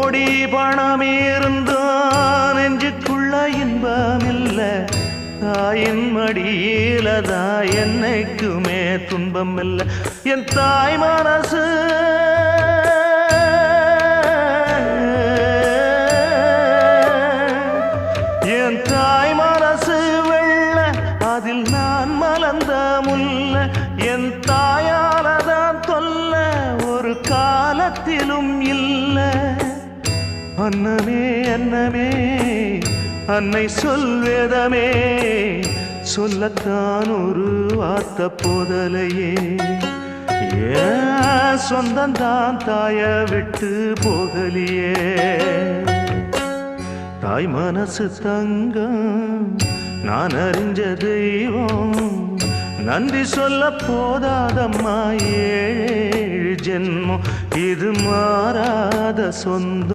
கோடி பணம் இருந்தான் நெஞ்சுக்குள்ள இன்பமில்ல தாயின் மடியிலதான் என்னைக்குமே துன்பம் இல்லை என் தாய் மனசு என் தாய் மனசு வெள்ள அதில் நான் மலர்ந்த முல்ல என் தாயாலதான் தொல்ல ஒரு காலத்திலும் இல்ல அன்னமே அன்னமே அன்னை சொல்வேதமே சொல்லத்தான் ஒரு வார்த்தை போதலையே ஏன் சொந்தந்தான் தாய விட்டு போகலியே தாய் மனசு தங்கம் நான் அறிஞ்ச தெய்வம் நன்றி சொல்ல போதாதம்மா ஏழு ஜென்மம் இது மாறாத சொந்தம்